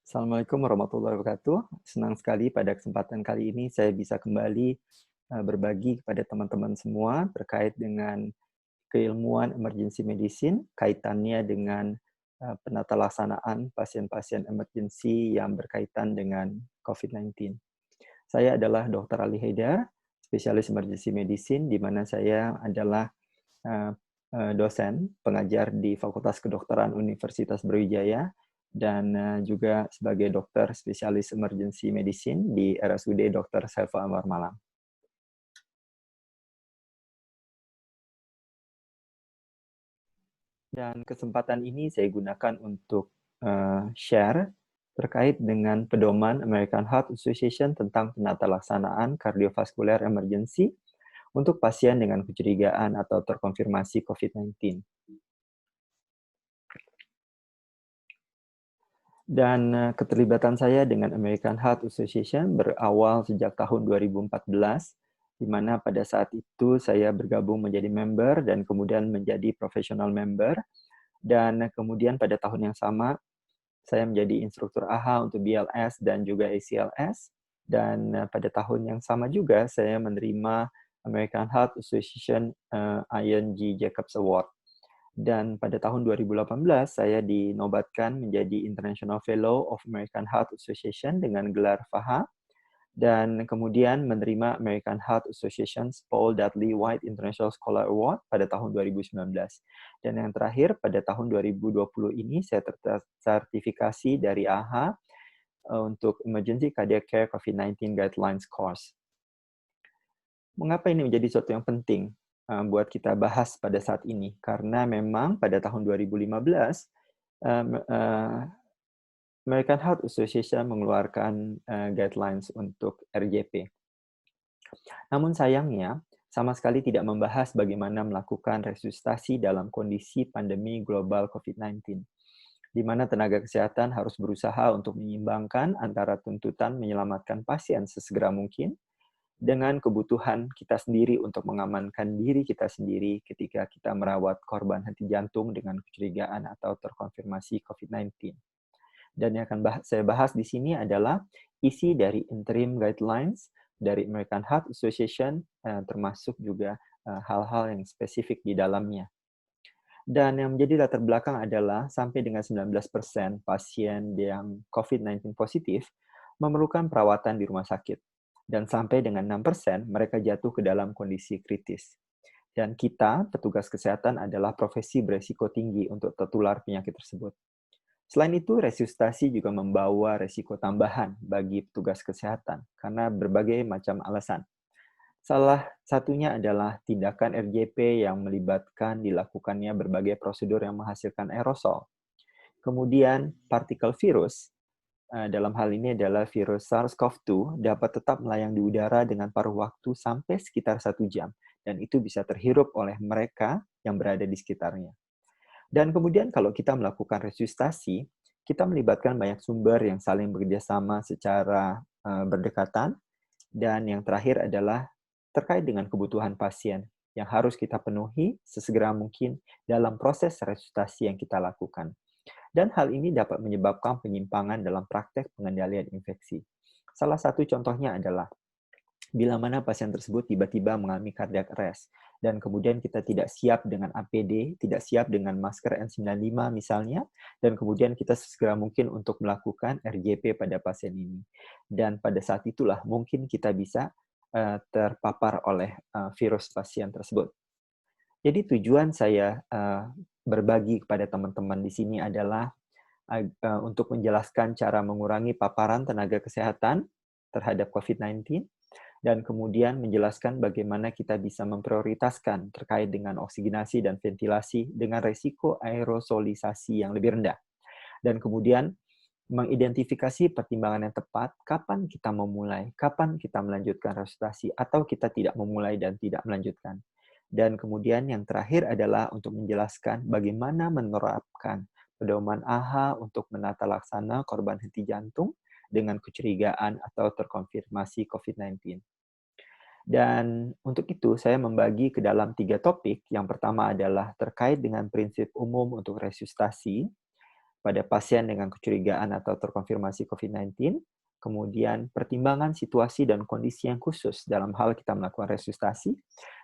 Assalamualaikum warahmatullahi wabarakatuh. Senang sekali pada kesempatan kali ini saya bisa kembali berbagi kepada teman-teman semua terkait dengan keilmuan emergency medicine, kaitannya dengan penata laksanaan pasien-pasien emergency yang berkaitan dengan COVID-19. Saya adalah Dr. Ali Haidar, spesialis emergency medicine, di mana saya adalah eh, dosen pengajar di Fakultas Kedokteran Universitas Brawijaya dan juga sebagai dokter spesialis emergency medicine di RSUD Dr. Saiful Anwar Malang. Dan kesempatan ini saya gunakan untuk share terkait dengan pedoman American Heart Association tentang penata laksanaan kardiovaskuler emergency untuk pasien dengan kecurigaan atau terkonfirmasi COVID-19. Dan keterlibatan saya dengan American Heart Association berawal sejak tahun 2014, di mana pada saat itu saya bergabung menjadi member dan kemudian menjadi professional member. Dan kemudian pada tahun yang sama, saya menjadi instruktur AHA untuk BLS dan juga ACLS. Dan pada tahun yang sama juga, saya menerima American Heart Association Ian G. Jacobs Award. Dan pada tahun 2018, saya dinobatkan menjadi International Fellow of American Heart Association dengan gelar FAHA, dan kemudian menerima American Heart Association's Paul Dudley White International Scholar Award pada tahun 2019. Dan yang terakhir, pada tahun 2020 ini, saya tersertifikasi dari AHA untuk Emergency Cardiac Care COVID-19 Guidelines Course. Mengapa ini menjadi sesuatu yang penting buat kita bahas pada saat ini? Karena memang pada tahun 2015, American Heart Association mengeluarkan guidelines untuk RJP. Namun sayangnya, sama sekali tidak membahas bagaimana melakukan resusitasi dalam kondisi pandemi global COVID-19, di mana tenaga kesehatan harus berusaha untuk menyeimbangkan antara tuntutan menyelamatkan pasien sesegera mungkin dengan kebutuhan kita sendiri untuk mengamankan diri kita sendiri ketika kita merawat korban henti jantung dengan kecurigaan atau terkonfirmasi COVID-19. Dan yang akan saya bahas di sini adalah isi dari interim guidelines dari American Heart Association, termasuk juga hal-hal yang spesifik di dalamnya. Dan yang menjadi latar belakang adalah sampai dengan 19% pasien yang COVID-19 positif memerlukan perawatan di rumah sakit. Dan sampai dengan 6% mereka jatuh ke dalam kondisi kritis. Dan kita, petugas kesehatan, adalah profesi beresiko tinggi untuk tertular penyakit tersebut. Selain itu, resusitasi juga membawa resiko tambahan bagi petugas kesehatan karena berbagai macam alasan. Salah satunya adalah tindakan RJP yang melibatkan dilakukannya berbagai prosedur yang menghasilkan aerosol. Kemudian, partikel virus, dalam hal ini adalah virus SARS-CoV-2, dapat tetap melayang di udara dengan paruh waktu sampai sekitar 1 jam, dan itu bisa terhirup oleh mereka yang berada di sekitarnya. Dan kemudian kalau kita melakukan resusitasi, kita melibatkan banyak sumber yang saling bekerja sama secara berdekatan, dan yang terakhir adalah terkait dengan kebutuhan pasien yang harus kita penuhi sesegera mungkin dalam proses resusitasi yang kita lakukan. Dan hal ini dapat menyebabkan penyimpangan dalam praktek pengendalian infeksi. Salah satu contohnya adalah bila mana pasien tersebut tiba-tiba mengalami cardiac arrest, dan kemudian kita tidak siap dengan APD, tidak siap dengan masker N95 misalnya, dan kemudian kita segera mungkin untuk melakukan RJP pada pasien ini. Dan pada saat itulah mungkin kita bisa terpapar oleh virus pasien tersebut. Jadi tujuan saya berbagi kepada teman-teman di sini adalah untuk menjelaskan cara mengurangi paparan tenaga kesehatan terhadap COVID-19, dan kemudian menjelaskan bagaimana kita bisa memprioritaskan terkait dengan oksigenasi dan ventilasi dengan resiko aerosolisasi yang lebih rendah. Dan kemudian mengidentifikasi pertimbangan yang tepat, kapan kita memulai, kapan kita melanjutkan resusitasi, atau kita tidak memulai dan tidak melanjutkan. Dan kemudian yang terakhir adalah untuk menjelaskan bagaimana menerapkan pedoman AHA untuk menata laksana korban henti jantung dengan kecurigaan atau terkonfirmasi COVID-19. Dan untuk itu, saya membagi ke dalam 3 topik. Yang pertama adalah terkait dengan prinsip umum untuk resusitasi. pada pasien dengan kecurigaan atau terkonfirmasi COVID-19, kemudian pertimbangan situasi dan kondisi yang khusus dalam hal kita melakukan resusitasi,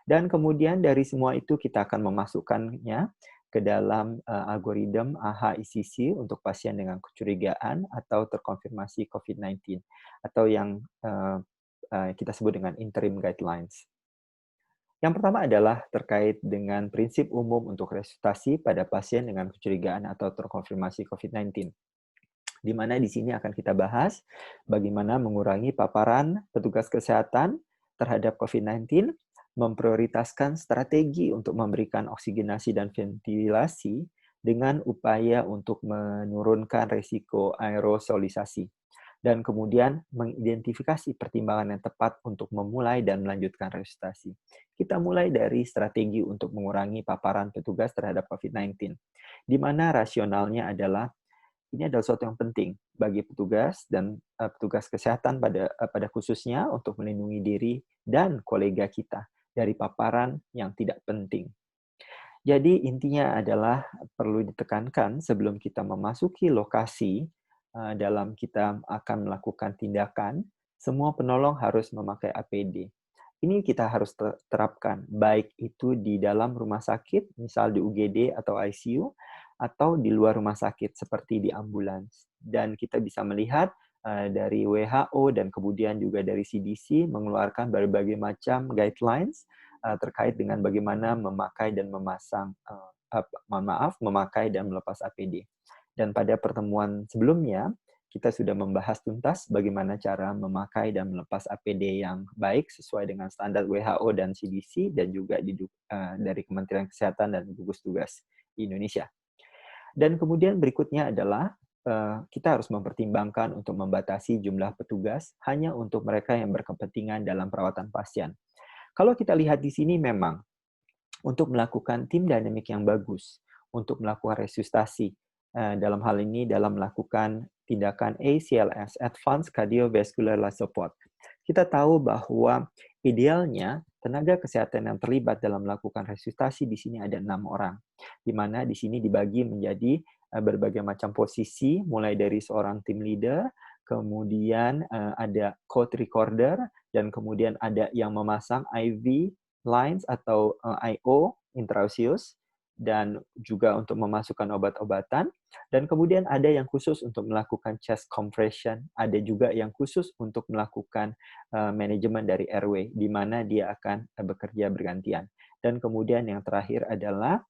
dan kemudian dari semua itu kita akan memasukkannya ke dalam algoritma AHA-ICC untuk pasien dengan kecurigaan atau terkonfirmasi COVID-19, atau yang kita sebut dengan interim guidelines. Yang pertama adalah terkait dengan prinsip umum untuk resusitasi pada pasien dengan kecurigaan atau terkonfirmasi COVID-19. Di mana di sini akan kita bahas bagaimana mengurangi paparan petugas kesehatan terhadap COVID-19, memprioritaskan strategi untuk memberikan oksigenasi dan ventilasi dengan upaya untuk menurunkan risiko aerosolisasi, dan kemudian mengidentifikasi pertimbangan yang tepat untuk memulai dan melanjutkan resusitasi. Kita mulai dari strategi untuk mengurangi paparan petugas terhadap COVID-19, di mana rasionalnya adalah ini adalah sesuatu yang penting bagi petugas dan petugas kesehatan pada khususnya untuk melindungi diri dan kolega kita dari paparan yang tidak penting. Jadi intinya adalah perlu ditekankan sebelum kita memasuki lokasi dalam kita akan melakukan tindakan, semua penolong harus memakai APD. Ini kita harus terapkan, baik itu di dalam rumah sakit, misal di UGD atau ICU, atau di luar rumah sakit seperti di ambulans. Dan kita bisa melihat dari WHO dan kemudian juga dari CDC mengeluarkan berbagai macam guidelines terkait dengan bagaimana memakai dan memasang, memakai dan melepas APD. Dan pada pertemuan sebelumnya, kita sudah membahas tuntas bagaimana cara memakai dan melepas APD yang baik sesuai dengan standar WHO dan CDC dan juga dari Kementerian Kesehatan dan gugus tugas di Indonesia. Dan kemudian berikutnya adalah kita harus mempertimbangkan untuk membatasi jumlah petugas hanya untuk mereka yang berkepentingan dalam perawatan pasien. Kalau kita lihat di sini memang untuk melakukan tim dinamik yang bagus, untuk melakukan resusitasi, dalam hal ini dalam melakukan tindakan ACLS, Advanced Cardiovascular Life Support. Kita tahu bahwa idealnya tenaga kesehatan yang terlibat dalam melakukan resusitasi di sini ada 6 orang, di mana di sini dibagi menjadi berbagai macam posisi, mulai dari seorang team leader, kemudian ada code recorder, dan kemudian ada yang memasang IV lines atau IO, intraosius, dan juga untuk memasukkan obat-obatan, dan kemudian ada yang khusus untuk melakukan chest compression, ada juga yang khusus untuk melakukan manajemen dari airway, di mana dia akan bekerja bergantian. Dan kemudian yang terakhir adalah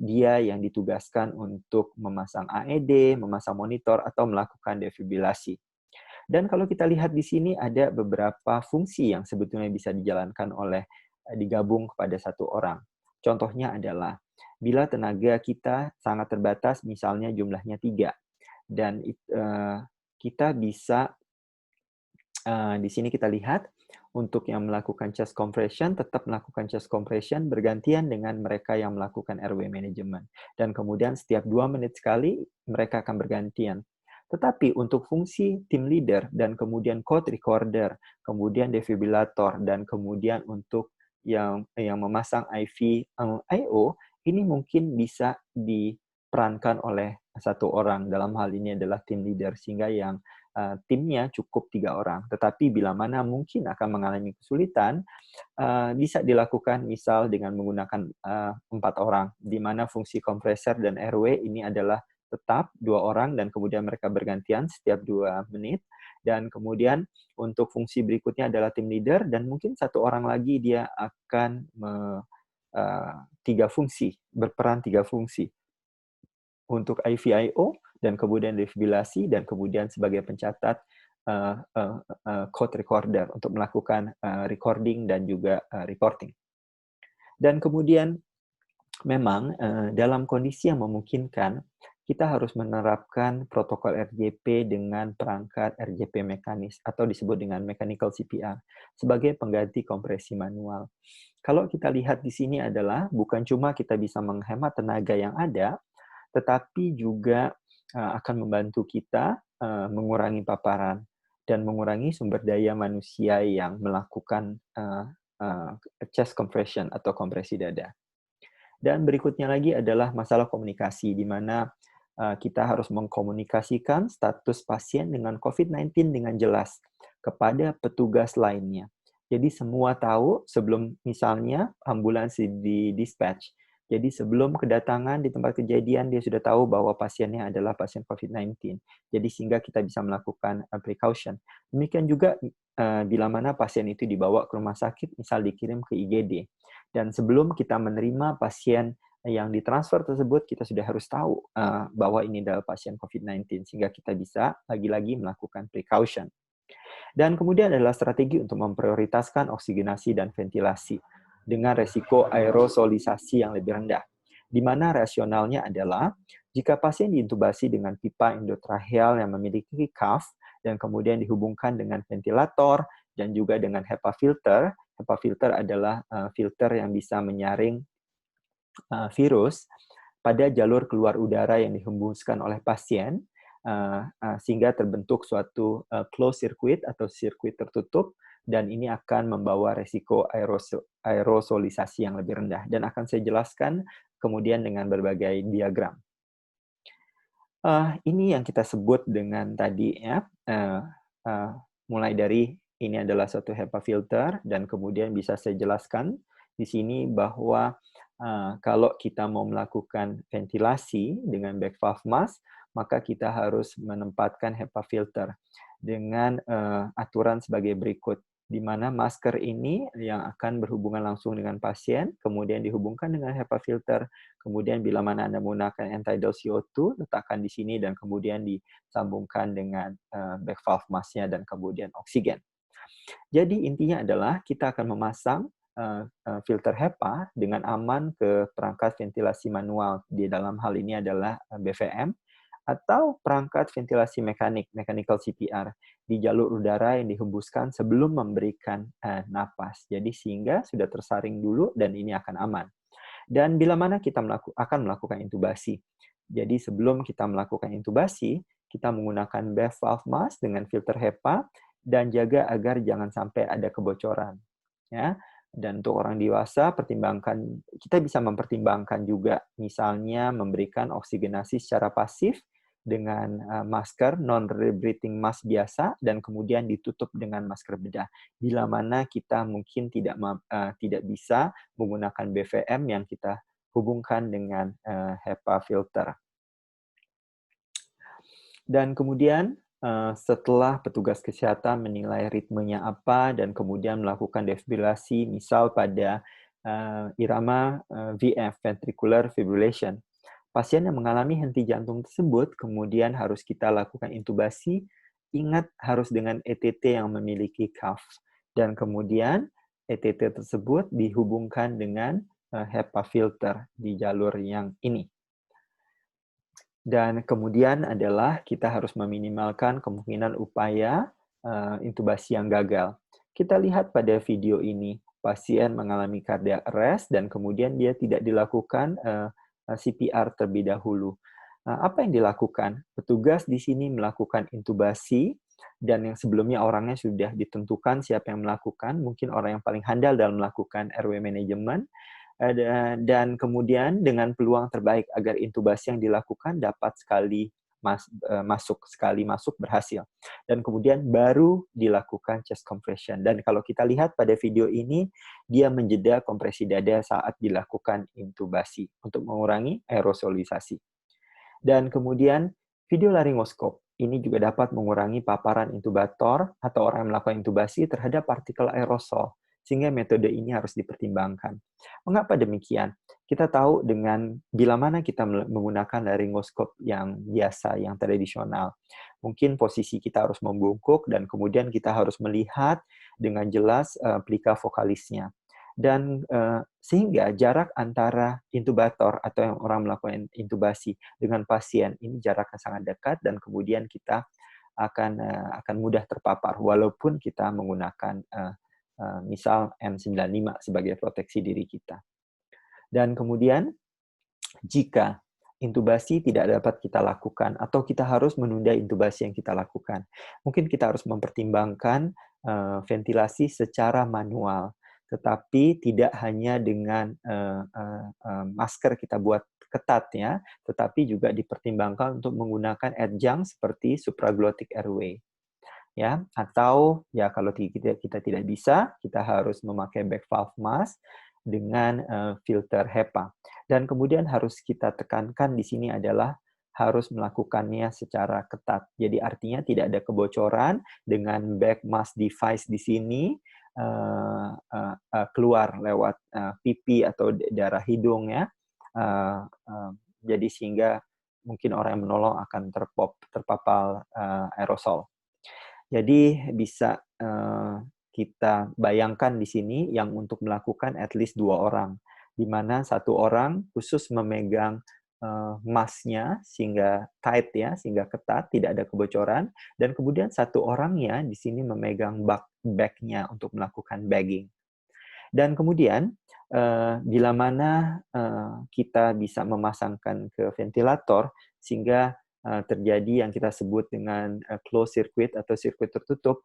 dia yang ditugaskan untuk memasang AED, memasang monitor, atau melakukan defibrilasi. Dan kalau kita lihat di sini ada beberapa fungsi yang sebetulnya bisa dijalankan digabung kepada satu orang. Contohnya adalah bila tenaga kita sangat terbatas, misalnya jumlahnya 3, dan kita bisa di sini kita lihat untuk yang melakukan chest compression tetap melakukan chest compression bergantian dengan mereka yang melakukan airway management, dan kemudian setiap 2 menit sekali mereka akan bergantian. Tetapi untuk fungsi team leader dan kemudian code recorder, kemudian defibrillator, dan kemudian untuk yang memasang IV IO, ini mungkin bisa diperankan oleh satu orang. Dalam hal ini adalah team leader, sehingga yang timnya cukup 3 orang. Tetapi bila mana mungkin akan mengalami kesulitan, bisa dilakukan misal dengan menggunakan 4 orang, di mana fungsi kompresor dan airway ini adalah tetap 2 orang dan kemudian mereka bergantian setiap 2 menit. Dan kemudian untuk fungsi berikutnya adalah tim leader, dan mungkin satu orang lagi dia akan berperan 3 fungsi. Untuk IVIO, dan kemudian defibrilasi, dan kemudian sebagai pencatat code recorder untuk melakukan recording dan juga reporting. Dan kemudian memang dalam kondisi yang memungkinkan, kita harus menerapkan protokol RJP dengan perangkat RJP mekanis atau disebut dengan mechanical CPR sebagai pengganti kompresi manual. Kalau kita lihat di sini adalah bukan cuma kita bisa menghemat tenaga yang ada, tetapi juga akan membantu kita mengurangi paparan dan mengurangi sumber daya manusia yang melakukan chest compression atau kompresi dada. Dan berikutnya lagi adalah masalah komunikasi, di mana kita harus mengkomunikasikan status pasien dengan COVID-19 dengan jelas kepada petugas lainnya. Jadi semua tahu sebelum misalnya ambulans di-dispatch. Jadi sebelum kedatangan di tempat kejadian, dia sudah tahu bahwa pasiennya adalah pasien COVID-19. Jadi sehingga kita bisa melakukan precaution. Demikian juga bila mana pasien itu dibawa ke rumah sakit, misal dikirim ke IGD. Dan sebelum kita menerima pasien yang ditransfer tersebut, kita sudah harus tahu bahwa ini adalah pasien COVID-19, sehingga kita bisa lagi-lagi melakukan precaution. Dan kemudian adalah strategi untuk memprioritaskan oksigenasi dan ventilasi dengan resiko aerosolisasi yang lebih rendah. Di mana rasionalnya adalah jika pasien diintubasi dengan pipa endotracheal yang memiliki cuff dan kemudian dihubungkan dengan ventilator dan juga dengan HEPA filter. HEPA filter adalah filter yang bisa menyaring virus pada jalur keluar udara yang dihembuskan oleh pasien, sehingga terbentuk suatu closed circuit atau sirkuit tertutup, dan ini akan membawa resiko aerosolisasi yang lebih rendah. Dan akan saya jelaskan kemudian dengan berbagai diagram. Ini yang kita sebut dengan tadi ya, mulai dari ini adalah suatu HEPA filter, dan kemudian bisa saya jelaskan di sini bahwa kalau kita mau melakukan ventilasi dengan back valve mask, maka kita harus menempatkan HEPA filter dengan aturan sebagai berikut, di mana masker ini yang akan berhubungan langsung dengan pasien, kemudian dihubungkan dengan HEPA filter, kemudian bila mana Anda menggunakan end-tidal CO2, letakkan di sini dan kemudian disambungkan dengan back valve mask-nya dan kemudian oksigen. Jadi intinya adalah kita akan memasang filter HEPA dengan aman ke perangkat ventilasi manual. Di dalam hal ini adalah BVM, atau perangkat ventilasi mechanical CPR, di jalur udara yang dihembuskan sebelum memberikan napas. Jadi sehingga sudah tersaring dulu dan ini akan aman. Dan bila mana kita akan melakukan intubasi. Jadi sebelum kita melakukan intubasi, kita menggunakan BEV valve mask dengan filter HEPA dan jaga agar jangan sampai ada kebocoran. Ya. Dan untuk orang dewasa, kita bisa mempertimbangkan juga misalnya memberikan oksigenasi secara pasif dengan masker non-rebreathing mask biasa dan kemudian ditutup dengan masker bedah. Bila mana kita mungkin tidak bisa menggunakan BVM yang kita hubungkan dengan HEPA filter. Dan kemudian setelah petugas kesehatan menilai ritmenya apa dan kemudian melakukan defibrilasi, misal pada irama VF, ventricular fibrillation, pasien yang mengalami henti jantung tersebut kemudian harus kita lakukan intubasi. Ingat, harus dengan ETT yang memiliki cuff. Dan kemudian ETT tersebut dihubungkan dengan HEPA filter di jalur yang ini. Dan kemudian adalah kita harus meminimalkan kemungkinan upaya intubasi yang gagal. Kita lihat pada video ini, pasien mengalami cardiac arrest dan kemudian dia tidak dilakukan CPR terlebih dahulu. Apa yang dilakukan? Petugas di sini melakukan intubasi, dan yang sebelumnya orangnya sudah ditentukan siapa yang melakukan, mungkin orang yang paling handal dalam melakukan RW management, dan kemudian dengan peluang terbaik agar intubasi yang dilakukan dapat sekali masuk berhasil. Dan kemudian baru dilakukan chest compression. Dan kalau kita lihat pada video ini, dia menjeda kompresi dada saat dilakukan intubasi untuk mengurangi aerosolisasi. Dan kemudian video laryngoskop ini juga dapat mengurangi paparan intubator atau orang yang melakukan intubasi terhadap partikel aerosol, sehingga metode ini harus dipertimbangkan. Mengapa demikian? Kita tahu dengan bila mana kita menggunakan laryngoskop yang biasa, yang tradisional, mungkin posisi kita harus membungkuk dan kemudian kita harus melihat dengan jelas plika vokalisnya. Dan sehingga jarak antara intubator atau yang orang melakukan intubasi dengan pasien ini jaraknya sangat dekat, dan kemudian kita akan mudah terpapar walaupun kita menggunakan misal N95 sebagai proteksi diri kita. Dan kemudian jika intubasi tidak dapat kita lakukan atau kita harus menunda intubasi yang kita lakukan, mungkin kita harus mempertimbangkan ventilasi secara manual, tetapi tidak hanya dengan masker kita buat ketat ya, tetapi juga dipertimbangkan untuk menggunakan adjunct seperti supraglottic airway. Ya, atau ya kalau kita tidak bisa, kita harus memakai back valve mask dengan filter HEPA. Dan kemudian harus kita tekankan di sini adalah harus melakukannya secara ketat. Jadi artinya tidak ada kebocoran dengan back mask device di sini keluar lewat pipi atau darah hidung ya. Jadi sehingga mungkin orang yang menolong akan terpapar aerosol. Jadi bisa kita bayangkan di sini yang untuk melakukan at least 2 orang, di mana 1 orang khusus memegang mask-nya sehingga tight ya, sehingga ketat, tidak ada kebocoran, dan kemudian 1 orangnya di sini memegang bag-nya untuk melakukan bagging. Dan kemudian bila mana kita bisa memasangkan ke ventilator sehingga terjadi yang kita sebut dengan closed circuit atau sirkuit tertutup,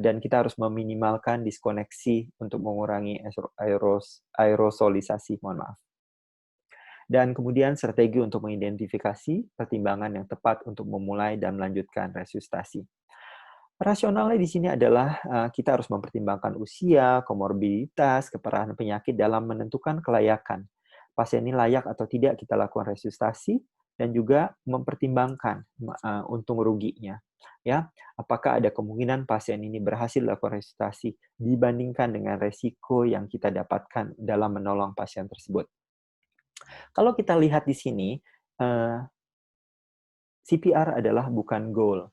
dan kita harus meminimalkan diskoneksi untuk mengurangi aerosolisasi, mohon maaf. Dan kemudian strategi untuk mengidentifikasi pertimbangan yang tepat untuk memulai dan melanjutkan resusitasi. Rasionalnya di sini adalah kita harus mempertimbangkan usia, komorbiditas, keparahan penyakit dalam menentukan kelayakan. Pasien ini layak atau tidak kita lakukan resusitasi, dan juga mempertimbangkan untung ruginya. Ya, apakah ada kemungkinan pasien ini berhasil dilakukan resusitasi dibandingkan dengan resiko yang kita dapatkan dalam menolong pasien tersebut. Kalau kita lihat di sini, CPR adalah bukan goal.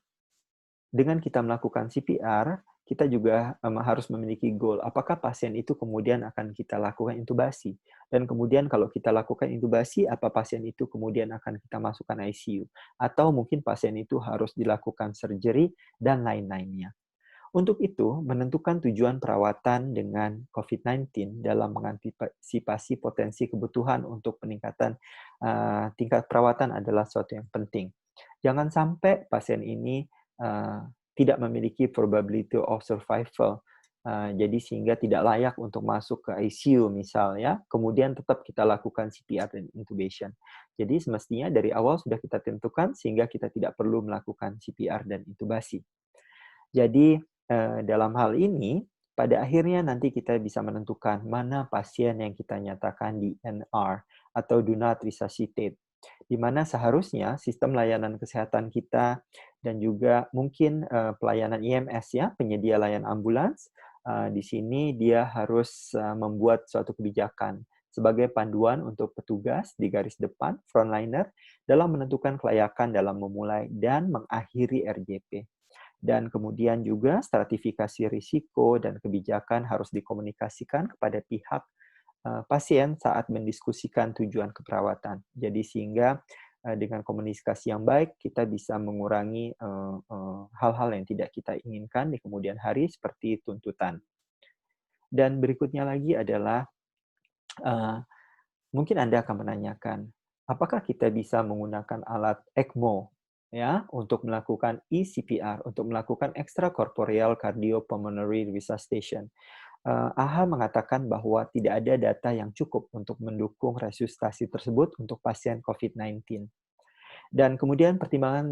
Dengan kita melakukan CPR, kita juga harus memiliki goal. Apakah pasien itu kemudian akan kita lakukan intubasi? Dan kemudian kalau kita lakukan intubasi, apa pasien itu kemudian akan kita masukkan ICU? Atau mungkin pasien itu harus dilakukan surgery dan lain-lainnya. Untuk itu, menentukan tujuan perawatan dengan COVID-19 dalam mengantisipasi potensi kebutuhan untuk peningkatan tingkat perawatan adalah sesuatu yang penting. Jangan sampai pasien ini tidak memiliki probability of survival, jadi sehingga tidak layak untuk masuk ke ICU misalnya, kemudian tetap kita lakukan CPR dan intubation. Jadi semestinya dari awal sudah kita tentukan sehingga kita tidak perlu melakukan CPR dan intubasi. Jadi dalam hal ini, pada akhirnya nanti kita bisa menentukan mana pasien yang kita nyatakan DNR atau do not resuscitate, di mana seharusnya sistem layanan kesehatan kita dan juga mungkin pelayanan IMS ya, penyedia layanan ambulans, di sini dia harus membuat suatu kebijakan sebagai panduan untuk petugas di garis depan, frontliner, dalam menentukan kelayakan dalam memulai dan mengakhiri RJP. Dan kemudian juga stratifikasi risiko dan kebijakan harus dikomunikasikan kepada pihak pasien saat mendiskusikan tujuan keperawatan. Jadi sehingga dengan komunikasi yang baik, kita bisa mengurangi hal-hal yang tidak kita inginkan di kemudian hari seperti tuntutan. Dan berikutnya lagi adalah mungkin Anda akan menanyakan, apakah kita bisa menggunakan alat ECMO ya untuk melakukan eCPR, untuk melakukan extracorporeal cardiopulmonary resuscitation? AHA mengatakan bahwa tidak ada data yang cukup untuk mendukung resusitasi tersebut untuk pasien COVID-19. Dan kemudian pertimbangan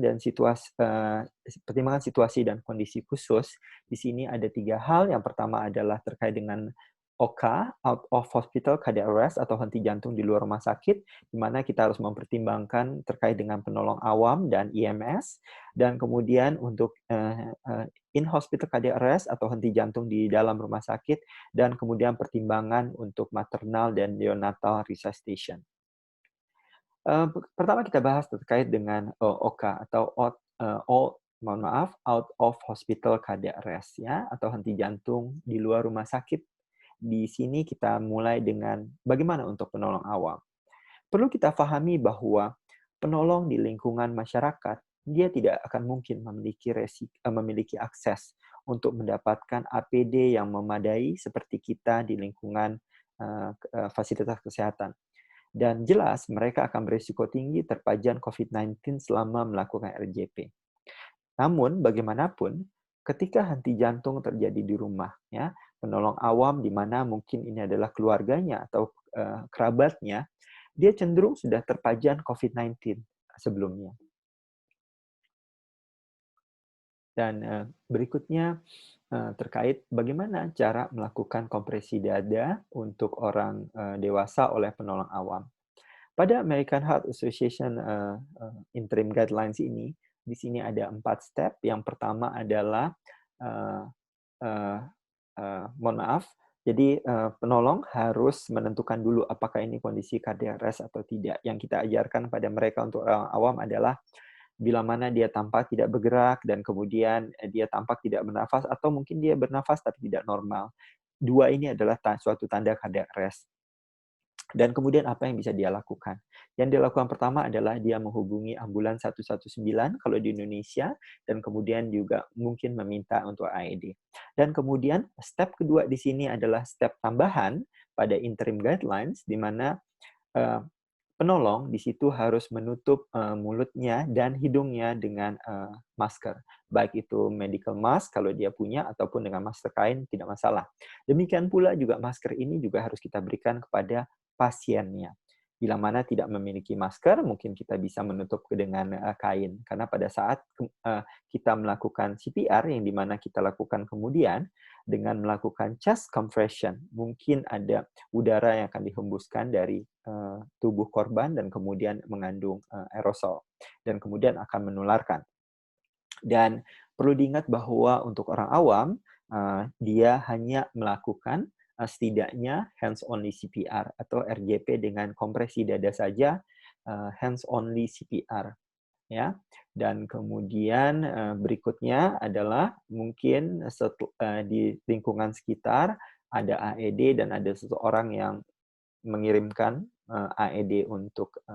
situasi dan kondisi khusus, di sini ada 3 hal. Yang pertama adalah terkait dengan OCA, out of hospital cardiac arrest atau henti jantung di luar rumah sakit, di mana kita harus mempertimbangkan terkait dengan penolong awam dan IMS, dan kemudian untuk in-hospital cardiac arrest atau henti jantung di dalam rumah sakit, dan kemudian pertimbangan untuk maternal dan neonatal resuscitation. Pertama kita bahas terkait dengan OCA atau out of hospital cardiac arrest ya, atau henti jantung di luar rumah sakit. Di sini kita mulai dengan bagaimana untuk penolong awam. Perlu kita pahami bahwa penolong di lingkungan masyarakat, dia tidak akan mungkin memiliki akses untuk mendapatkan APD yang memadai seperti kita di lingkungan fasilitas kesehatan. Dan jelas mereka akan berisiko tinggi terpajan COVID-19 selama melakukan RJP. Namun bagaimanapun, ketika henti jantung terjadi di rumah, ya, penolong awam di mana mungkin ini adalah keluarganya atau kerabatnya, dia cenderung sudah terpajan COVID-19 sebelumnya. Dan berikutnya terkait bagaimana cara melakukan kompresi dada untuk orang dewasa oleh penolong awam. Pada American Heart Association interim guidelines ini, di sini ada 4 step. Yang pertama adalah uh, uh, mohon maaf, jadi penolong harus menentukan dulu apakah ini kondisi cardiac arrest atau tidak. Yang kita ajarkan pada mereka untuk orang awam adalah bila mana dia tampak tidak bergerak dan kemudian dia tampak tidak bernafas atau mungkin dia bernafas tapi tidak normal. Dua ini adalah suatu tanda cardiac arrest. Dan kemudian apa yang bisa dia lakukan? Yang dia lakukan pertama adalah dia menghubungi ambulans 119 kalau di Indonesia, dan kemudian juga mungkin meminta untuk AED. Dan kemudian step kedua di sini adalah step tambahan pada interim guidelines, di mana penolong di situ harus menutup mulutnya dan hidungnya dengan masker. Baik itu medical mask kalau dia punya, ataupun dengan masker kain, tidak masalah. Demikian pula juga masker ini juga harus kita berikan kepada pasiennya. Bila mana tidak memiliki masker, mungkin kita bisa menutup dengan kain. Karena pada saat kita melakukan CPR, yang dimana kita lakukan kemudian dengan melakukan chest compression, mungkin ada udara yang akan dihembuskan dari tubuh korban dan kemudian mengandung aerosol dan kemudian akan menularkan. Dan perlu diingat bahwa untuk orang awam, dia hanya melakukan setidaknya hands-only CPR atau RJP dengan kompresi dada saja, hands-only CPR. Ya, dan kemudian berikutnya adalah mungkin di lingkungan sekitar ada AED dan ada seseorang yang mengirimkan AED untuk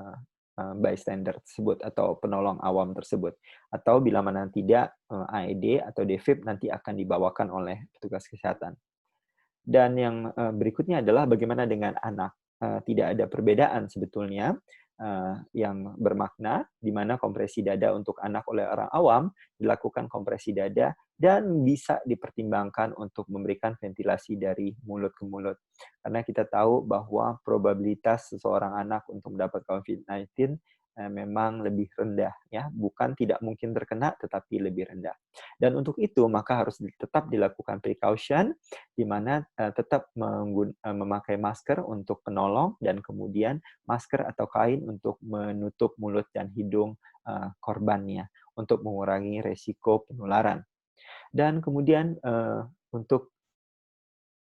bystander tersebut atau penolong awam tersebut. Atau bila mana tidak, AED atau DVIP nanti akan dibawakan oleh petugas kesehatan. Dan yang berikutnya adalah bagaimana dengan anak. Tidak ada perbedaan sebetulnya yang bermakna, di mana kompresi dada untuk anak oleh orang awam dilakukan kompresi dada dan bisa dipertimbangkan untuk memberikan ventilasi dari mulut ke mulut. Karena kita tahu bahwa probabilitas seseorang anak untuk mendapat COVID-19 memang lebih rendah, ya, bukan tidak mungkin terkena, tetapi lebih rendah. Dan untuk itu maka harus tetap dilakukan precaution, di mana tetap memakai masker untuk penolong dan kemudian masker atau kain untuk menutup mulut dan hidung korbannya untuk mengurangi resiko penularan. Dan kemudian untuk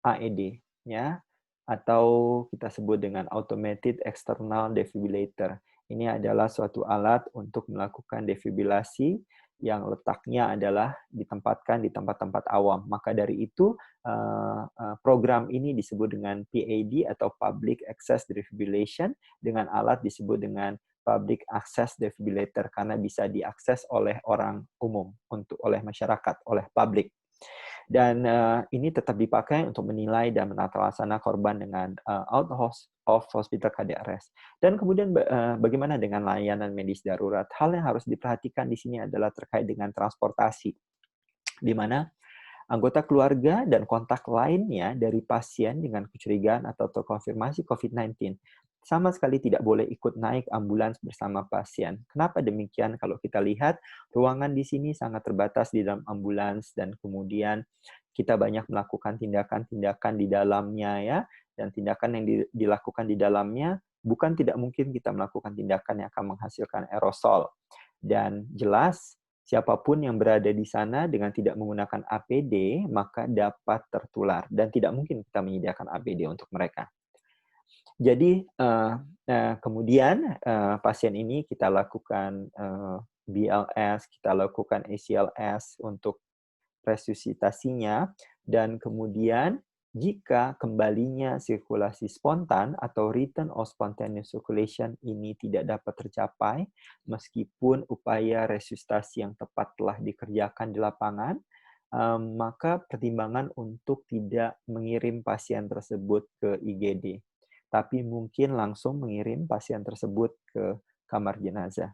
AED, ya, atau kita sebut dengan Automated External Defibrillator. Ini adalah suatu alat untuk melakukan defibrilasi yang letaknya adalah ditempatkan di tempat-tempat awam. Maka dari itu, program ini disebut dengan PAD atau Public Access Defibrillation, dengan alat disebut dengan Public Access Defibrillator, karena bisa diakses oleh orang umum, oleh masyarakat, oleh publik. Dan ini tetap dipakai untuk menilai dan menata laksana korban dengan out of hospital cardiac arrest. Dan kemudian bagaimana dengan layanan medis darurat? Hal yang harus diperhatikan di sini adalah terkait dengan transportasi, di mana anggota keluarga dan kontak lainnya dari pasien dengan kecurigaan atau terkonfirmasi COVID-19 sama sekali tidak boleh ikut naik ambulans bersama pasien. Kenapa demikian? Kalau kita lihat, ruangan di sini sangat terbatas di dalam ambulans dan kemudian kita banyak melakukan tindakan-tindakan di dalamnya, ya, dan tindakan yang dilakukan di dalamnya bukan tidak mungkin kita melakukan tindakan yang akan menghasilkan aerosol. Dan jelas siapapun yang berada di sana dengan tidak menggunakan APD maka dapat tertular dan tidak mungkin kita menyediakan APD untuk mereka. Jadi kemudian pasien ini kita lakukan BLS, kita lakukan ACLS untuk resusitasinya, dan kemudian jika kembalinya sirkulasi spontan atau return of spontaneous circulation ini tidak dapat tercapai, meskipun upaya resusitasi yang tepat telah dikerjakan di lapangan, maka pertimbangan untuk tidak mengirim pasien tersebut ke IGD, tapi mungkin langsung mengirim pasien tersebut ke kamar jenazah.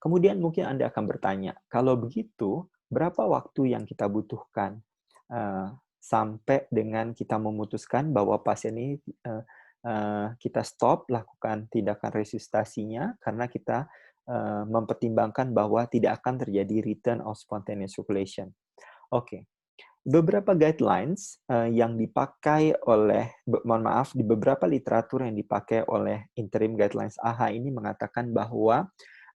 Kemudian mungkin Anda akan bertanya, kalau begitu, berapa waktu yang kita butuhkan sampai dengan kita memutuskan bahwa pasien ini kita stop lakukan tindakan resusitasinya karena kita mempertimbangkan bahwa tidak akan terjadi return of spontaneous circulation. Oke. Beberapa guidelines yang dipakai oleh, mohon maaf, di beberapa literatur yang dipakai oleh Interim Guidelines AHA ini mengatakan bahwa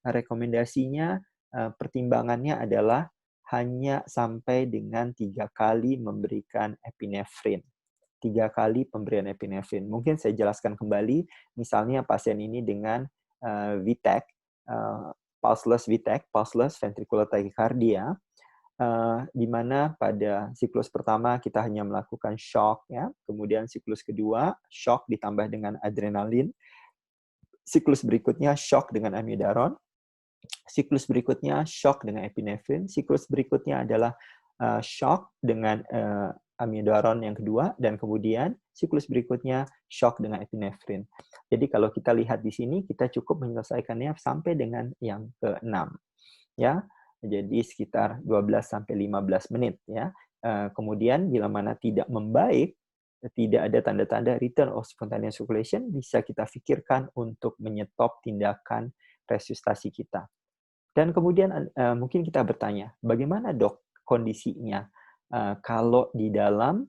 rekomendasinya, pertimbangannya adalah hanya sampai dengan 3 kali memberikan epinefrin. 3 kali pemberian epinefrin. Mungkin saya jelaskan kembali, misalnya pasien ini dengan VTAC, pulseless VTAC, pulseless ventricular tachycardia, di mana pada siklus pertama kita hanya melakukan shock, ya, kemudian siklus kedua shock ditambah dengan adrenalin, siklus berikutnya shock dengan amiodaron, siklus berikutnya shock dengan epinefrin, siklus berikutnya adalah shock dengan amiodaron yang kedua, dan kemudian siklus berikutnya shock dengan epinefrin. Jadi kalau kita lihat di sini, kita cukup menyelesaikannya sampai dengan yang ke-6, ya. Jadi sekitar 12 sampai 15 menit, ya. Kemudian bila mana tidak membaik, tidak ada tanda-tanda return of spontaneous circulation, bisa kita pikirkan untuk menyetop tindakan resusitasi kita. Dan kemudian mungkin kita bertanya, bagaimana dok kondisinya kalau di dalam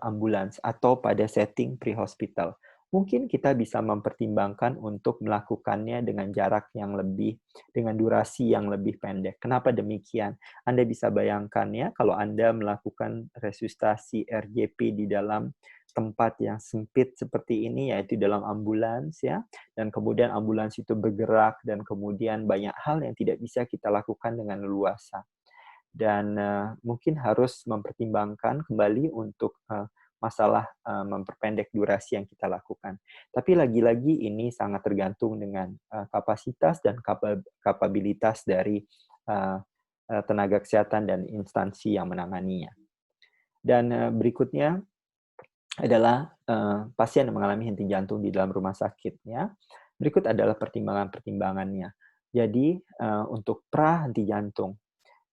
ambulans atau pada setting pre-hospital? Mungkin kita bisa mempertimbangkan untuk melakukannya dengan jarak yang lebih, dengan durasi yang lebih pendek. Kenapa demikian? Anda bisa bayangkan ya, kalau Anda melakukan resusitasi RJP di dalam tempat yang sempit seperti ini, yaitu dalam ambulans ya, dan kemudian ambulans itu bergerak, dan kemudian banyak hal yang tidak bisa kita lakukan dengan leluasa. Dan mungkin harus mempertimbangkan kembali untuk masalah memperpendek durasi yang kita lakukan. Tapi lagi-lagi ini sangat tergantung dengan kapasitas dan kapabilitas dari tenaga kesehatan dan instansi yang menanganinya. Dan berikutnya adalah pasien yang mengalami henti jantung di dalam rumah sakit. Ya. Berikut adalah pertimbangan-pertimbangannya. Jadi untuk pra-henti jantung,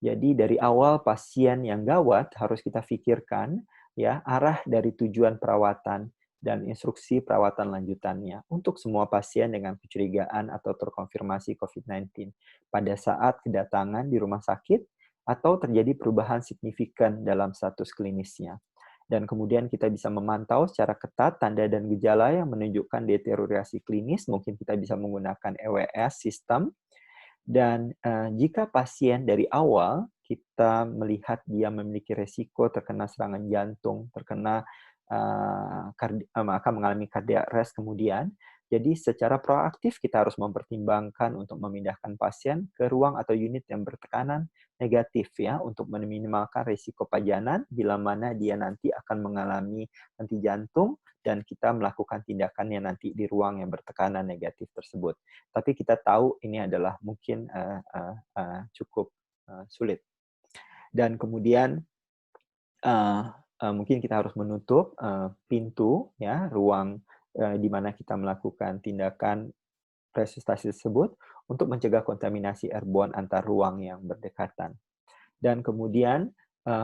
jadi dari awal pasien yang gawat harus kita pikirkan ya arah dari tujuan perawatan dan instruksi perawatan lanjutannya untuk semua pasien dengan kecurigaan atau terkonfirmasi COVID-19 pada saat kedatangan di rumah sakit atau terjadi perubahan signifikan dalam status klinisnya. Dan kemudian kita bisa memantau secara ketat tanda dan gejala yang menunjukkan deteriorasi klinis, mungkin kita bisa menggunakan EWS sistem. Dan jika pasien dari awal kita melihat dia memiliki resiko terkena serangan jantung, terkena akan mengalami cardiac arrest kemudian, jadi secara proaktif kita harus mempertimbangkan untuk memindahkan pasien ke ruang atau unit yang bertekanan negatif ya, untuk meminimalkan risiko pajanan bila mana dia nanti akan mengalami henti jantung dan kita melakukan tindakannya nanti di ruang yang bertekanan negatif tersebut. Tapi kita tahu ini adalah mungkin cukup sulit. Dan kemudian mungkin kita harus menutup pintu ya, ruang di mana kita melakukan tindakan resusitasi tersebut untuk mencegah kontaminasi airborne antar ruang yang berdekatan. Dan kemudian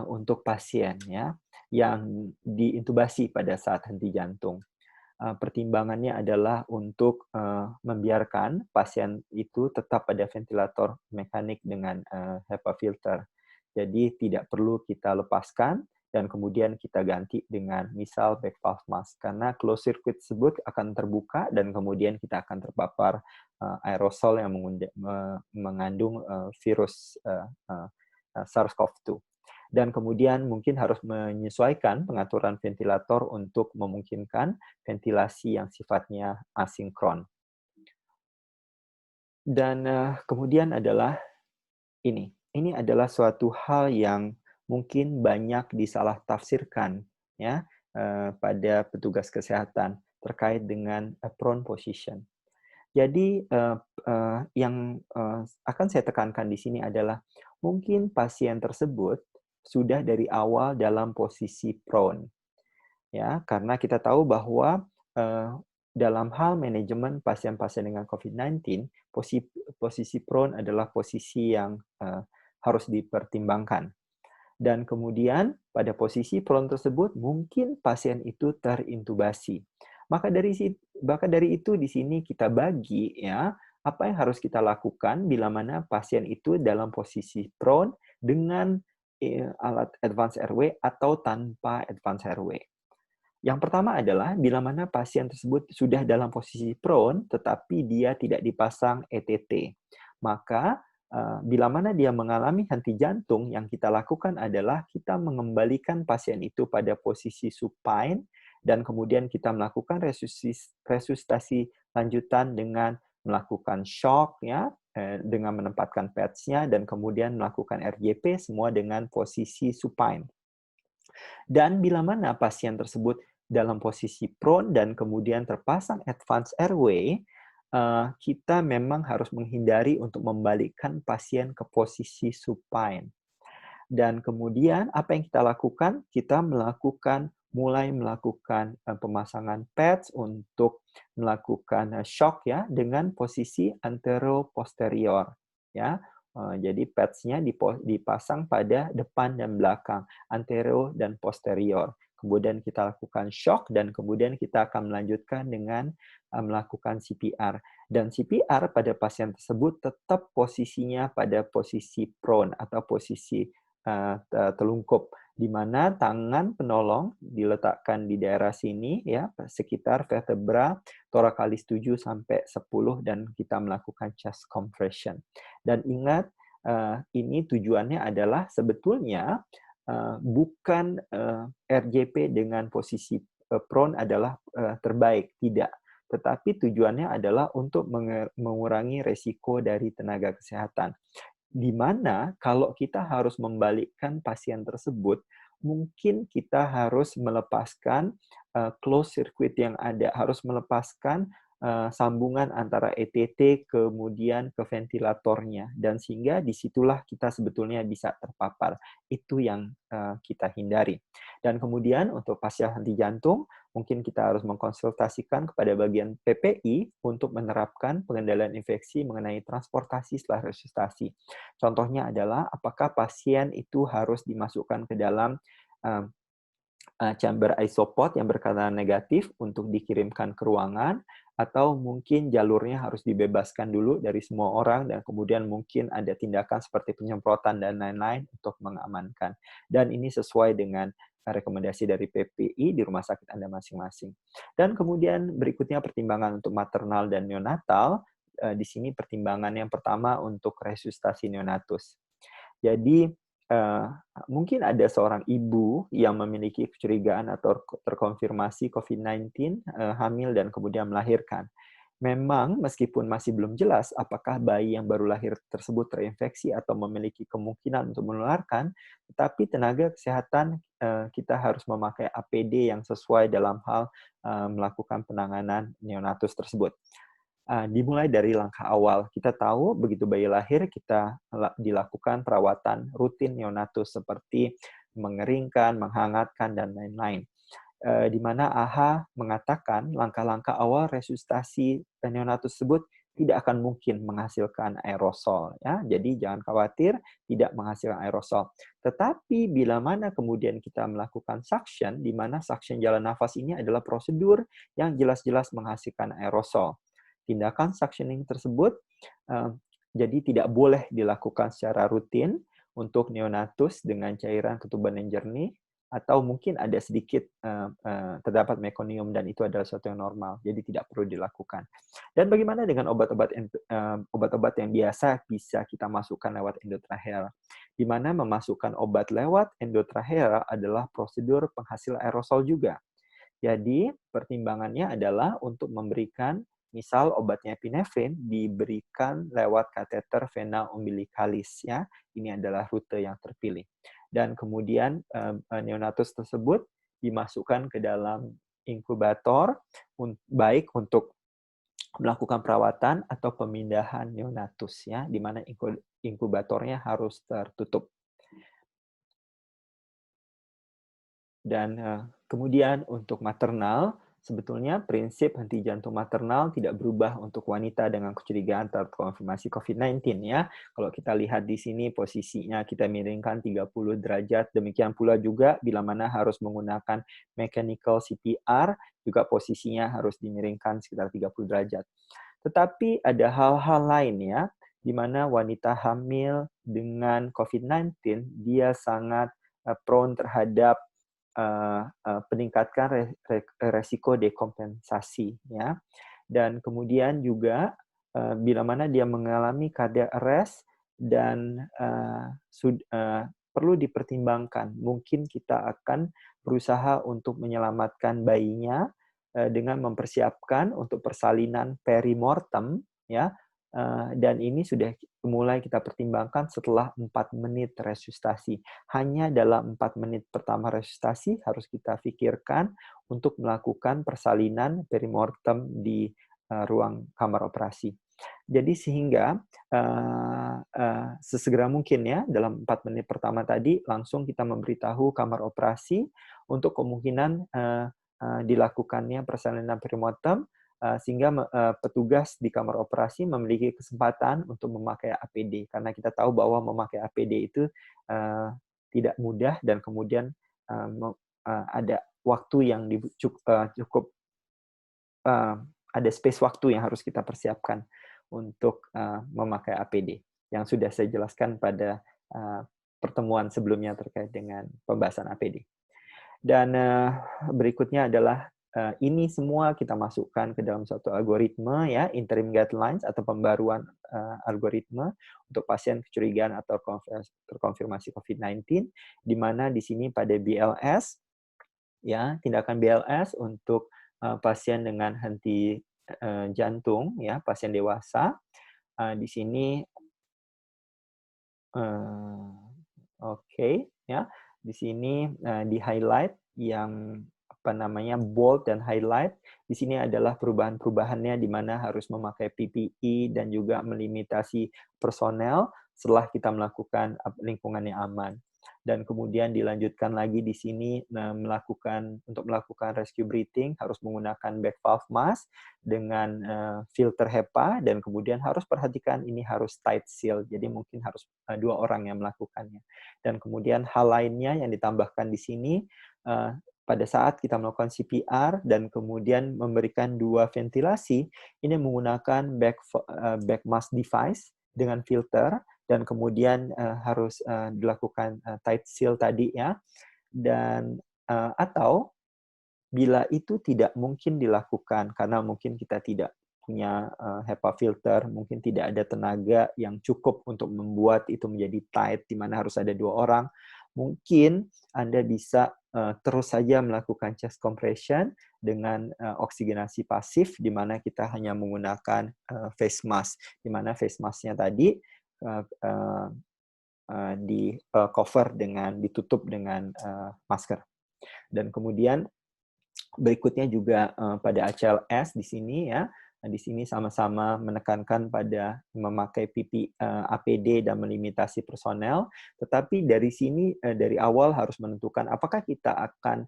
untuk pasien ya yang diintubasi pada saat henti jantung, pertimbangannya adalah untuk membiarkan pasien itu tetap pada ventilator mekanik dengan HEPA filter. Jadi tidak perlu kita lepaskan dan kemudian kita ganti dengan misal back valve mask, karena closed circuit tersebut akan terbuka dan kemudian kita akan terpapar aerosol yang mengandung virus SARS-CoV-2. Dan kemudian mungkin harus menyesuaikan pengaturan ventilator untuk memungkinkan ventilasi yang sifatnya asinkron. Dan kemudian adalah ini. Ini adalah suatu hal yang mungkin banyak disalah tafsirkan ya pada petugas kesehatan terkait dengan prone position. Jadi yang akan saya tekankan di sini adalah mungkin pasien tersebut sudah dari awal dalam posisi prone, ya, karena kita tahu bahwa dalam hal manajemen pasien-pasien dengan COVID-19, posisi prone adalah posisi yang harus dipertimbangkan. Dan kemudian pada posisi prone tersebut mungkin pasien itu terintubasi. Maka dari itu di sini kita bagi ya, apa yang harus kita lakukan bila mana pasien itu dalam posisi prone dengan alat advance airway atau tanpa advance airway. Yang pertama adalah bila mana pasien tersebut sudah dalam posisi prone tetapi dia tidak dipasang ETT. Maka bila mana dia mengalami henti jantung, yang kita lakukan adalah kita mengembalikan pasien itu pada posisi supine dan kemudian kita melakukan resusitasi lanjutan dengan melakukan shock ya, dengan menempatkan pads-nya dan kemudian melakukan RJP semua dengan posisi supine. Dan bila mana pasien tersebut dalam posisi prone dan kemudian terpasang advance airway, kita memang harus menghindari untuk membalikkan pasien ke posisi supine. Dan kemudian apa yang kita lakukan? Kita mulai melakukan pemasangan pads untuk melakukan shock ya dengan posisi antero-posterior ya. Jadi pads-nya dipasang pada depan dan belakang, antero dan posterior. Kemudian kita lakukan shock dan kemudian kita akan melanjutkan dengan melakukan CPR. Dan CPR pada pasien tersebut tetap posisinya pada posisi prone atau posisi telungkup, di mana tangan penolong diletakkan di daerah sini ya, sekitar vertebra thoracalis 7 sampai 10 dan kita melakukan chest compression. Dan ingat ini tujuannya adalah sebetulnya bukan RJP dengan posisi prone adalah terbaik, tidak. Tetapi tujuannya adalah untuk mengurangi resiko dari tenaga kesehatan. Di mana kalau kita harus membalikkan pasien tersebut, mungkin kita harus melepaskan closed circuit yang ada, harus melepaskan sambungan antara ETT kemudian ke ventilatornya, dan sehingga disitulah kita sebetulnya bisa terpapar. Itu yang kita hindari. Dan kemudian untuk pasien henti jantung, mungkin kita harus mengkonsultasikan kepada bagian PPI untuk menerapkan pengendalian infeksi mengenai transportasi setelah resusitasi. Contohnya adalah apakah pasien itu harus dimasukkan ke dalam chamber isopod yang berkata negatif untuk dikirimkan ke ruangan, atau mungkin jalurnya harus dibebaskan dulu dari semua orang dan kemudian mungkin ada tindakan seperti penyemprotan dan lain-lain untuk mengamankan. Dan ini sesuai dengan rekomendasi dari PPI di rumah sakit Anda masing-masing. Dan kemudian berikutnya pertimbangan untuk maternal dan neonatal. Di sini pertimbangan yang pertama untuk resusitasi neonatus. Jadi mungkin ada seorang ibu yang memiliki kecurigaan atau terkonfirmasi COVID-19, hamil dan kemudian melahirkan. Memang meskipun masih belum jelas apakah bayi yang baru lahir tersebut terinfeksi atau memiliki kemungkinan untuk menularkan, tetapi tenaga kesehatan kita harus memakai APD yang sesuai dalam hal melakukan penanganan neonatus tersebut. Dimulai dari langkah awal. Kita tahu begitu bayi lahir, kita dilakukan perawatan rutin neonatus seperti mengeringkan, menghangatkan, dan lain-lain. Di mana AHA mengatakan langkah-langkah awal resusitasi neonatus tersebut tidak akan mungkin menghasilkan aerosol. Ya. Jadi jangan khawatir tidak menghasilkan aerosol. Tetapi bila mana kemudian kita melakukan suction, di mana suction jalan nafas ini adalah prosedur yang jelas-jelas menghasilkan aerosol. Tindakan suctioning tersebut jadi tidak boleh dilakukan secara rutin untuk neonatus dengan cairan ketuban yang jernih, atau mungkin ada sedikit terdapat mekonium dan itu adalah sesuatu yang normal, jadi tidak perlu dilakukan. Dan bagaimana dengan obat-obat yang biasa bisa kita masukkan lewat endotracheal, di mana memasukkan obat lewat endotracheal adalah prosedur penghasil aerosol juga. Jadi pertimbangannya adalah untuk memberikan misal obatnya epinefrin diberikan lewat kateter vena umbilicalis ya. Ini adalah rute yang terpilih. Dan kemudian neonatus tersebut dimasukkan ke dalam inkubator baik untuk melakukan perawatan atau pemindahan neonatus ya, di mana inkubatornya harus tertutup. Dan kemudian untuk maternal sebetulnya prinsip henti jantung maternal tidak berubah untuk wanita dengan kecurigaan terkonfirmasi COVID-19 ya. Kalau kita lihat di sini posisinya kita miringkan 30 derajat, demikian pula juga bila mana harus menggunakan mechanical CPR, juga posisinya harus dimiringkan sekitar 30 derajat. Tetapi ada hal-hal lain ya, di mana wanita hamil dengan COVID-19 dia sangat prone terhadap peningkatkan resiko dekompensasi ya. Dan kemudian juga bila mana dia mengalami cardiac arrest dan perlu dipertimbangkan, mungkin kita akan berusaha untuk menyelamatkan bayinya dengan mempersiapkan untuk persalinan perimortem ya, dan ini sudah mulai kita pertimbangkan setelah 4 menit resusitasi. Hanya dalam 4 menit pertama resusitasi harus kita pikirkan untuk melakukan persalinan perimortem di ruang kamar operasi. Jadi sehingga sesegera mungkin ya dalam 4 menit pertama tadi langsung kita memberitahu kamar operasi untuk kemungkinan dilakukannya persalinan perimortem sehingga petugas di kamar operasi memiliki kesempatan untuk memakai APD karena kita tahu bahwa memakai APD itu tidak mudah dan kemudian ada waktu yang cukup ada space waktu yang harus kita persiapkan untuk memakai APD yang sudah saya jelaskan pada pertemuan sebelumnya terkait dengan pembahasan APD. Dan berikutnya adalah ini semua kita masukkan ke dalam suatu algoritma ya, interim guidelines atau pembaruan algoritma untuk pasien kecurigaan atau terkonfirmasi COVID-19, di mana di sini pada BLS ya, tindakan BLS untuk pasien dengan henti jantung ya, pasien dewasa. Di sini oke ya. Di sini di-highlight yang bold dan highlight. Di sini adalah perubahan-perubahannya di mana harus memakai PPE dan juga melimitasi personel setelah kita melakukan lingkungan yang aman. Dan kemudian dilanjutkan lagi di sini untuk melakukan rescue breathing harus menggunakan back valve mask dengan filter HEPA dan kemudian harus perhatikan ini harus tight seal. Jadi mungkin harus 2 orang yang melakukannya. Dan kemudian hal lainnya yang ditambahkan di sini pada saat kita melakukan CPR dan kemudian memberikan 2 ventilasi, ini menggunakan back mask device dengan filter dan kemudian harus dilakukan tight seal tadi ya. Dan atau bila itu tidak mungkin dilakukan karena mungkin kita tidak punya HEPA filter, mungkin tidak ada tenaga yang cukup untuk membuat itu menjadi tight di mana harus ada 2 orang, mungkin Anda bisa terus saja melakukan chest compression dengan oksigenasi pasif di mana kita hanya menggunakan face mask, di mana face mask-nya tadi ditutup dengan masker. Dan kemudian berikutnya juga pada ACLS di sini ya. Di sini sama-sama menekankan pada memakai APD dan melimitasi personel. Tetapi dari sini dari awal harus menentukan apakah kita akan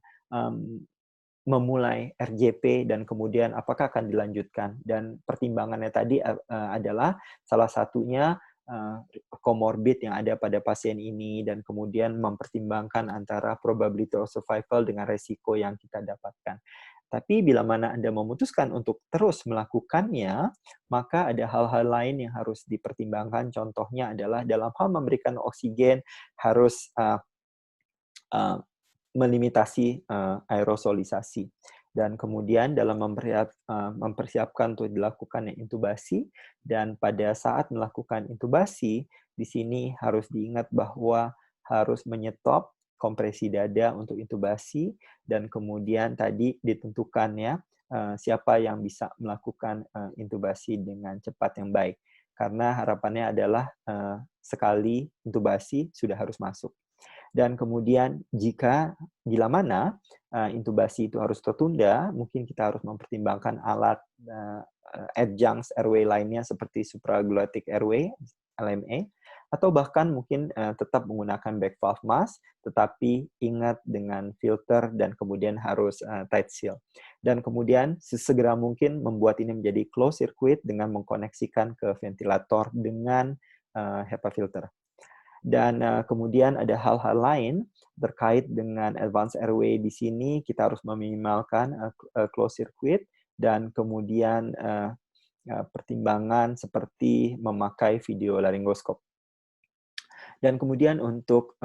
memulai RJP dan kemudian apakah akan dilanjutkan. Dan pertimbangannya tadi adalah salah satunya comorbid yang ada pada pasien ini dan kemudian mempertimbangkan antara probability of survival dengan resiko yang kita dapatkan. Tapi bila mana Anda memutuskan untuk terus melakukannya, maka ada hal-hal lain yang harus dipertimbangkan. Contohnya adalah dalam hal memberikan oksigen harus melimitasi aerosolisasi. Dan kemudian dalam mempersiapkan untuk dilakukan intubasi, dan pada saat melakukan intubasi, di sini harus diingat bahwa harus menyetop kompresi dada untuk intubasi, dan kemudian tadi ditentukan ya, siapa yang bisa melakukan intubasi dengan cepat yang baik. Karena harapannya adalah sekali intubasi sudah harus masuk. Dan kemudian bila mana intubasi itu harus tertunda, mungkin kita harus mempertimbangkan alat adjuncts airway lainnya seperti supraglottic airway, LMA, atau bahkan mungkin tetap menggunakan back valve mask, tetapi ingat dengan filter dan kemudian harus tight seal. Dan kemudian sesegera mungkin membuat ini menjadi closed circuit dengan mengkoneksikan ke ventilator dengan HEPA filter. Dan kemudian ada hal-hal lain terkait dengan advanced airway di sini, kita harus meminimalkan closed circuit dan kemudian pertimbangan seperti memakai video laryngoskop. Dan kemudian untuk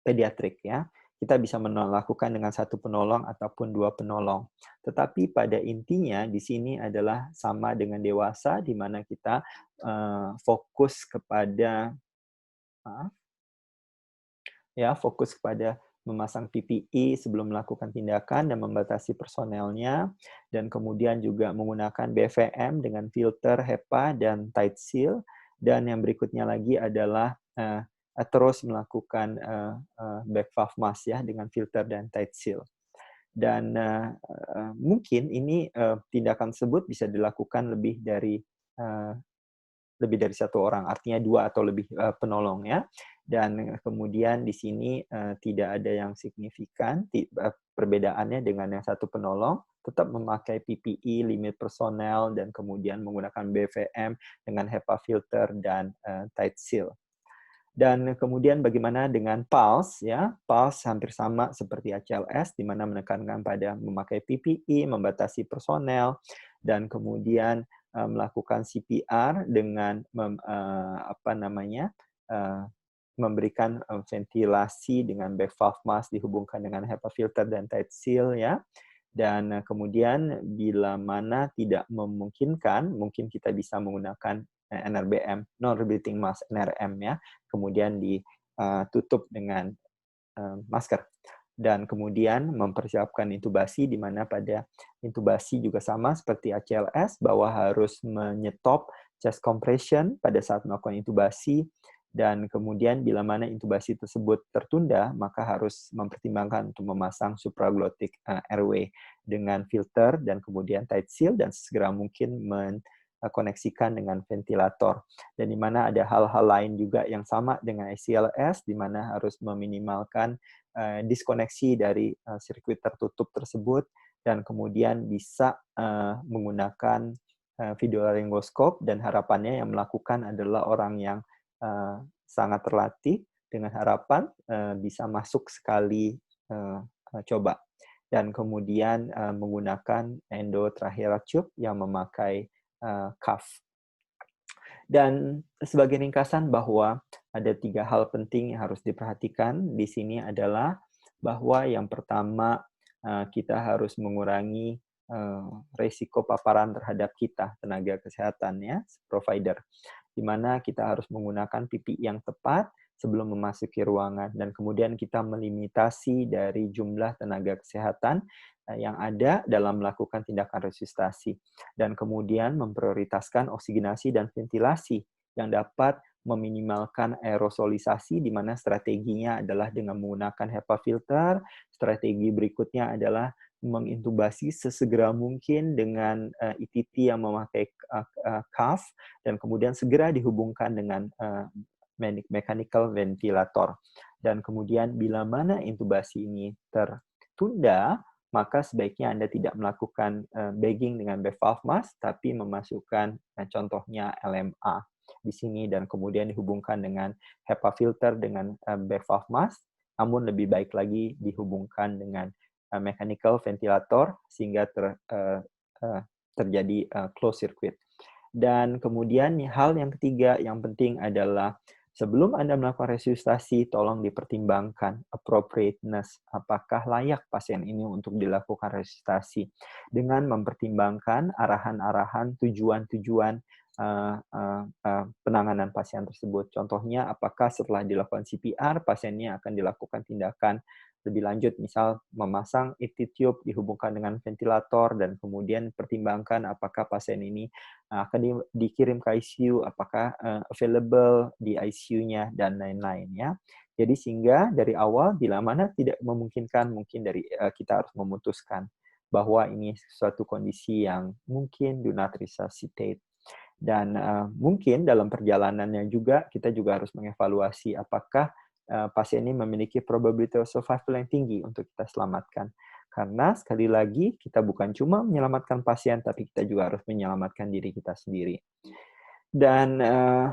pediatrik ya, kita bisa melakukan dengan satu penolong ataupun dua penolong. Tetapi pada intinya di sini adalah sama dengan dewasa, di mana kita fokus kepada fokus kepada memasang PPE sebelum melakukan tindakan dan membatasi personelnya, dan kemudian juga menggunakan BVM dengan filter HEPA dan tight seal, dan yang berikutnya lagi adalah terus melakukan back valve mask ya dengan filter dan tight seal. Dan mungkin ini tindakan tersebut bisa dilakukan lebih dari satu orang, artinya 2 atau lebih penolong ya. Dan kemudian di sini tidak ada yang signifikan perbedaannya dengan yang satu penolong, tetap memakai PPE, limit personel, dan kemudian menggunakan BVM dengan HEPA filter dan tight seal. Dan kemudian bagaimana dengan pulse ya? Pulse hampir sama seperti ACLS, di mana menekankan pada memakai PPE, membatasi personel, dan kemudian melakukan CPR dengan memberikan ventilasi dengan back valve mask dihubungkan dengan HEPA filter dan tight seal ya. Dan kemudian bila mana tidak memungkinkan, mungkin kita bisa menggunakan NRBM, non-rebreathing mask, NRM ya. Kemudian ditutup dengan masker. Dan kemudian mempersiapkan intubasi, di mana pada intubasi juga sama seperti ACLS, bahwa harus menyetop chest compression pada saat melakukan intubasi, dan kemudian bila mana intubasi tersebut tertunda, maka harus mempertimbangkan untuk memasang supraglottic airway dengan filter dan kemudian tight seal, dan segera mungkin mengkoneksikan dengan ventilator. Dan di mana ada hal-hal lain juga yang sama dengan ACLS, di mana harus meminimalkan diskoneksi dari sirkuit tertutup tersebut, dan kemudian bisa menggunakan video laryngoskop, dan harapannya yang melakukan adalah orang yang sangat terlatih, dengan harapan bisa masuk sekali coba. Dan kemudian menggunakan endotracheal tube yang memakai cuff. Dan sebagai ringkasan bahwa ada 3 hal penting yang harus diperhatikan di sini adalah bahwa yang pertama kita harus mengurangi risiko paparan terhadap kita, tenaga kesehatan ya, provider, di mana kita harus menggunakan PPE yang tepat sebelum memasuki ruangan, dan kemudian kita melimitasi dari jumlah tenaga kesehatan yang ada dalam melakukan tindakan resusitasi, dan kemudian memprioritaskan oksigenasi dan ventilasi yang dapat meminimalkan aerosolisasi, di mana strateginya adalah dengan menggunakan HEPA filter. Strategi berikutnya adalah mengintubasi sesegera mungkin dengan ETT yang memakai cuff, dan kemudian segera dihubungkan dengan mechanical ventilator. Dan kemudian bila mana intubasi ini tertunda, maka sebaiknya Anda tidak melakukan bagging dengan back valve mask, tapi memasukkan contohnya LMA di sini, dan kemudian dihubungkan dengan HEPA filter dengan back valve mask, namun lebih baik lagi dihubungkan dengan mechanical ventilator sehingga terjadi closed circuit. Dan kemudian hal yang ketiga yang penting adalah sebelum Anda melakukan resusitasi, tolong dipertimbangkan appropriateness, apakah layak pasien ini untuk dilakukan resusitasi, dengan mempertimbangkan arahan-arahan, tujuan-tujuan penanganan pasien tersebut. Contohnya, apakah setelah dilakukan CPR, pasiennya akan dilakukan tindakan lebih lanjut, misal memasang ET tube dihubungkan dengan ventilator, dan kemudian pertimbangkan apakah pasien ini akan dikirim ke ICU, apakah available di ICU-nya, dan lain-lain ya. Jadi sehingga dari awal bila mana tidak memungkinkan, mungkin kita harus memutuskan bahwa ini suatu kondisi yang mungkin do not resuscitate. Dan mungkin dalam perjalanannya juga kita juga harus mengevaluasi apakah pasien ini memiliki probability of survival yang tinggi untuk kita selamatkan. Karena sekali lagi kita bukan cuma menyelamatkan pasien, tapi kita juga harus menyelamatkan diri kita sendiri. Dan,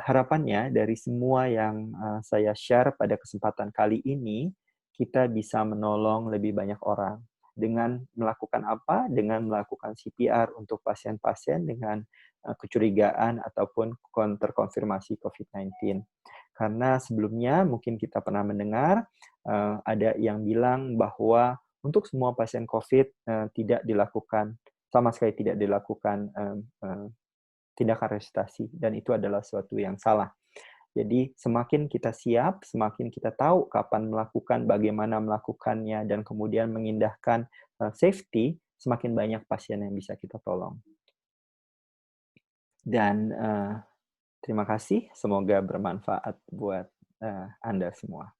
harapannya dari semua yang, saya share pada kesempatan kali ini, kita bisa menolong lebih banyak orang. Dengan melakukan apa? Dengan melakukan CPR untuk pasien-pasien dengan, kecurigaan ataupun terkonfirmasi COVID-19. Karena sebelumnya mungkin kita pernah mendengar, ada yang bilang bahwa untuk semua pasien COVID, tidak dilakukan sama sekali tidak dilakukan, tindakan resusitasi dan itu adalah suatu yang salah. Jadi semakin kita siap, semakin kita tahu kapan melakukan, bagaimana melakukannya, dan kemudian mengindahkan safety, semakin banyak pasien yang bisa kita tolong. Dan terima kasih, semoga bermanfaat buat Anda semua.